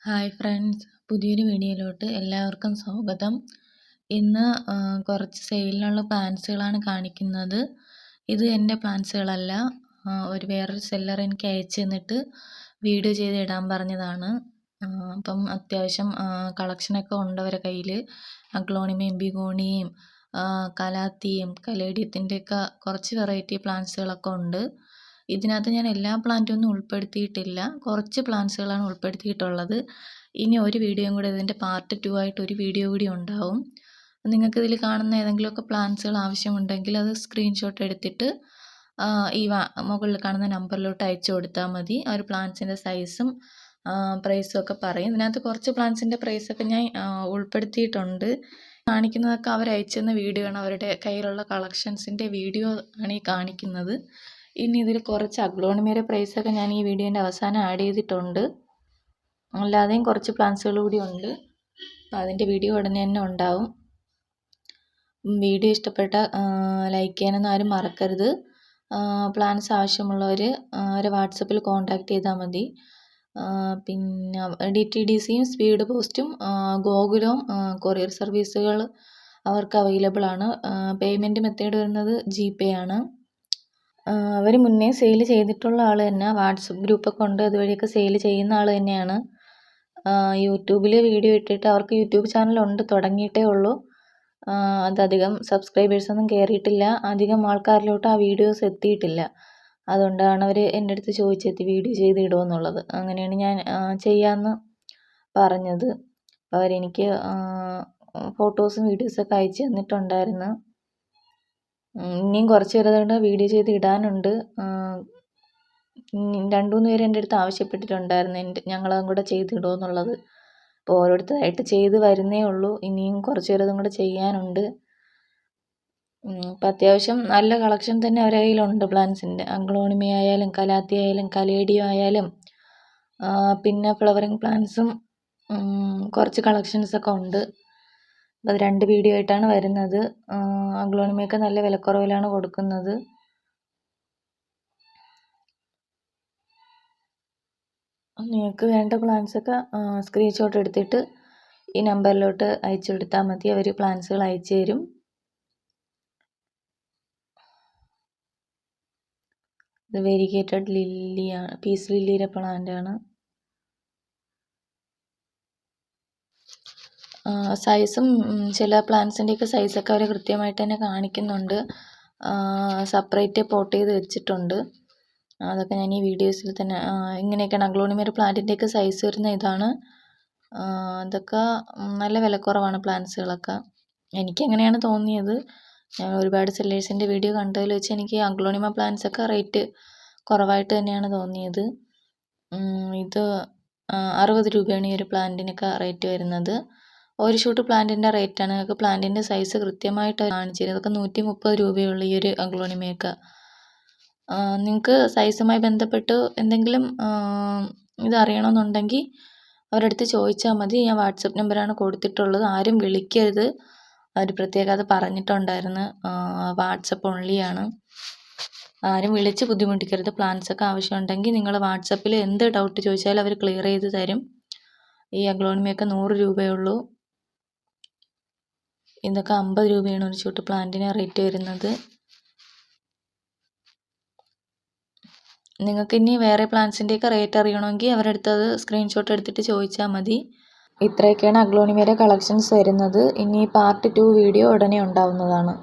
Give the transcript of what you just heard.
Hi friends, പുതിയൊരു വീഡിയോയിലോട്ട് എല്ലാവർക്കും സ്വാഗതം. ഇന്ന് കുറച്ച് സെയിലിനുള്ള പ്ലാന്റ്സുകളാണ് കാണിക്കുന്നത്. ഇത് എൻ്റെ പ്ലാന്റ്സുകളല്ല, വേറൊരു സെല്ലർ എനിക്ക് അയച്ചു തന്നിട്ട് വീഡിയോ ചെയ്ത് ഇടാൻ പറഞ്ഞതാണ്. അപ്പം അത്യാവശ്യം കളക്ഷനൊക്കെ ഉണ്ട് അവരുടെ കയ്യിൽ. അഗ്ലോണിമയും ബിഗോണിയും കലാത്തിയും കലേഡിയത്തിൻ്റെയൊക്കെ കുറച്ച് വെറൈറ്റി പ്ലാന്റ്സുകളൊക്കെ ഉണ്ട്. ഇതിനകത്ത് ഞാൻ എല്ലാ പ്ലാന്റും ഒന്നും ഉൾപ്പെടുത്തിയിട്ടില്ല, കുറച്ച് പ്ലാന്റ്സുകളാണ് ഉൾപ്പെടുത്തിയിട്ടുള്ളത്. ഇനി ഒരു വീഡിയോയും കൂടെ, ഇതിൻ്റെ പാർട്ട് 2 ആയിട്ട് ഒരു വീഡിയോ കൂടി ഉണ്ടാവും. നിങ്ങൾക്ക് ഇതിൽ കാണുന്ന ഏതെങ്കിലുമൊക്കെ പ്ലാന്റ്സുകൾ ആവശ്യമുണ്ടെങ്കിൽ അത് സ്ക്രീൻഷോട്ട് എടുത്തിട്ട് ഈ മുകളിൽ കാണുന്ന നമ്പറിലോട്ട് അയച്ചു കൊടുത്താൽ മതി. ആ ഒരു പ്ലാന്റ്സിൻ്റെ സൈസും പ്രൈസും ഒക്കെ പറയും. ഇതിനകത്ത് കുറച്ച് പ്ലാന്റ്സിൻ്റെ പ്രൈസൊക്കെ ഞാൻ ഉൾപ്പെടുത്തിയിട്ടുണ്ട്. കാണിക്കുന്നതൊക്കെ അവർ അയച്ചുതന്ന വീഡിയോ ആണ്, അവരുടെ കയ്യിലുള്ള കളക്ഷൻസിൻ്റെ വീഡിയോ ആണ് ഈ കാണിക്കുന്നത്. ഇനി ഇതിൽ കുറച്ച് അഗ്ലോണിമയുടെ പ്രൈസൊക്കെ ഞാൻ ഈ വീഡിയോൻ്റെ അവസാനം ആഡ് ചെയ്തിട്ടുണ്ട്. അല്ലാതെയും കുറച്ച് പ്ലാന്റ്സുകൾ കൂടി ഉണ്ട്. അതിൻ്റെ വീഡിയോ ഉടനെ തന്നെ ഉണ്ടാവും. വീഡിയോ ഇഷ്ടപ്പെട്ട ലൈക്ക് ചെയ്യാനൊന്നും ആരും മറക്കരുത്. പ്ലാന്റ്സ് ആവശ്യമുള്ളവർ അവരെ വാട്സപ്പിൽ കോൺടാക്റ്റ് ചെയ്താൽ മതി. പിന്നെ DTDCയും സ്പീഡ് പോസ്റ്റും ഗോകുലവും കൊറിയർ സർവീസുകൾ അവർക്ക് അവൈലബിൾ ആണ്. പേയ്മെൻറ്റ് മെത്തേഡ് വരുന്നത് GPay ആണ്. അവർ മുന്നേ സെയിൽ ചെയ്തിട്ടുള്ള ആൾ തന്നെ, വാട്സപ്പ് ഗ്രൂപ്പൊക്കെ ഉണ്ട്, അതുവഴിയൊക്കെ സെയിൽ ചെയ്യുന്ന ആൾ തന്നെയാണ്. യൂട്യൂബിൽ വീഡിയോ ഇട്ടിട്ട് അവർക്ക് യൂട്യൂബ് ചാനലുണ്ട്, തുടങ്ങിയിട്ടേ ഉള്ളൂ. അതധികം സബ്സ്ക്രൈബേഴ്സൊന്നും കയറിയിട്ടില്ല, അധികം ആൾക്കാരിലോട്ട് ആ വീഡിയോസ് എത്തിയിട്ടില്ല. അതുകൊണ്ടാണ് അവർ എൻ്റെ അടുത്ത് ചോദിച്ചെത്തി വീഡിയോ ചെയ്ത് ഇടുമോ എന്നുള്ളത്. അങ്ങനെയാണ് ഞാൻ ചെയ്യാമെന്ന് പറഞ്ഞത്. അവരെനിക്ക് ഫോട്ടോസും വീഡിയോസൊക്കെ അയച്ചു തന്നിട്ടുണ്ടായിരുന്നു. ഇനിയും കുറച്ച് പേരതുകൊണ്ട് വീഡിയോ ചെയ്ത് ഇടാനുണ്ട്. 2-3 പേര് എൻ്റെ അടുത്ത് ആവശ്യപ്പെട്ടിട്ടുണ്ടായിരുന്നു ഞങ്ങളതും കൂടെ ചെയ്തിടുമോ എന്നുള്ളത്. അപ്പോൾ ഓരോരുത്തരായിട്ട് ചെയ്ത് വരുന്നേ ഉള്ളൂ. ഇനിയും കുറച്ച് പേരതും കൂടെ ചെയ്യാനുണ്ട്. അപ്പം അത്യാവശ്യം നല്ല കളക്ഷൻ തന്നെ അവരുടെ കയ്യിലുണ്ട് പ്ലാന്റ്സിൻ്റെ. അഗ്ലോണിമ ആയാലും കലാത്തി ആയാലും കലേഡിയോ ആയാലും പിന്നെ ഫ്ലവറിങ് പ്ലാന്റ്സും കുറച്ച് കളക്ഷൻസൊക്കെ ഉണ്ട്. അത് 2 വീഡിയോ ആയിട്ടാണ് വരുന്നത്. അഗ്ലോണിമയൊക്കെ നല്ല വിലക്കുറവിലാണ് കൊടുക്കുന്നത്. നിങ്ങൾക്ക് വേണ്ട പ്ലാന്റ്സൊക്കെ സ്ക്രീൻഷോട്ട് എടുത്തിട്ട് ഈ നമ്പറിലോട്ട് അയച്ചു കൊടുത്താൽ മതി. അവർ പ്ലാന്റ്സുകൾ അയച്ചു തരും. ഇത് വെരിഗേറ്റഡ് ലില്ലിയാണ്, പീസ് ലില്ലിയുടെ പ്ലാന്റാണ്. സൈസും ചില പ്ലാന്റ്സിൻ്റെയൊക്കെ സൈസൊക്കെ അവർ കൃത്യമായിട്ട് തന്നെ കാണിക്കുന്നുണ്ട്. സെപ്പറേറ്റ് പോട്ട് ചെയ്ത് വെച്ചിട്ടുണ്ട്. അതൊക്കെ ഞാൻ ഈ വീഡിയോസിൽ തന്നെ, ഇങ്ങനെയൊക്കെയാണ് അഗ്ലോണിമയുടെ പ്ലാന്റിൻ്റെയൊക്കെ സൈസ് വരുന്ന ഇതാണ്. അതൊക്കെ നല്ല വിലക്കുറവാണ് പ്ലാന്റ്സുകളൊക്കെ. എനിക്കങ്ങനെയാണ് തോന്നിയത്. ഞാൻ ഒരുപാട് സെല്ലേഴ്സിൻ്റെ വീഡിയോ കണ്ടതിൽ വെച്ച് എനിക്ക് അഗ്ലോണിമ പ്ലാന്റ്സൊക്കെ റേറ്റ് കുറവായിട്ട് തന്നെയാണ് തോന്നിയത്. ഇത് 60 രൂപയാണ് ഈ ഒരു പ്ലാന്റിനൊക്കെ റേറ്റ് വരുന്നത്. ഒരു ഷൂട്ട് പ്ലാന്റിൻ്റെ റേറ്റാണ്. നിങ്ങൾക്ക് പ്ലാന്റിൻ്റെ സൈസ് കൃത്യമായിട്ട് കാണിച്ചു തരും. അതൊക്കെ 130 രൂപയുള്ള ഈ ഒരു അഗ്ലോണിമയൊക്കെ. നിങ്ങൾക്ക് സൈസുമായി ബന്ധപ്പെട്ട് എന്തെങ്കിലും ഇതറിയണമെന്നുണ്ടെങ്കിൽ അവരുടെ അടുത്ത് ചോദിച്ചാൽ മതി. ഞാൻ വാട്സപ്പ് നമ്പറാണ് കൊടുത്തിട്ടുള്ളത്. ആരും വിളിക്കരുത്, അവർ പ്രത്യേകം അത് പറഞ്ഞിട്ടുണ്ടായിരുന്നു. വാട്സപ്പ് ഓൺലിയാണ്. ആരും വിളിച്ച് ബുദ്ധിമുട്ടിക്കരുത്. പ്ലാന്റ്സൊക്കെ ആവശ്യമുണ്ടെങ്കിൽ നിങ്ങൾ വാട്സപ്പിൽ എന്ത് ഡൗട്ട് ചോദിച്ചാലും അവർ ക്ലിയർ ചെയ്ത് തരും. ഈ അഗ്ലോണിമയൊക്കെ 100 രൂപയേ ഉള്ളൂ. ഇതൊക്കെ 50 രൂപയാണ് ഒരു ഷൂട്ട് പ്ലാന്റിന് റേറ്റ് വരുന്നത്. നിങ്ങൾക്ക് ഇനി വേറെ പ്ലാന്റ്സിൻ്റെയൊക്കെ റേറ്റ് അറിയണമെങ്കിൽ അവരുടെ അടുത്ത് അത് സ്ക്രീൻഷോട്ട് എടുത്തിട്ട് ചോദിച്ചാൽ മതി. ഇത്രയൊക്കെയാണ് അഗ്ലോണിമയുടെ കളക്ഷൻസ് വരുന്നത്. ഇനി പാർട്ട് 2 വീഡിയോ ഉടനെ ഉണ്ടാവുന്നതാണ്.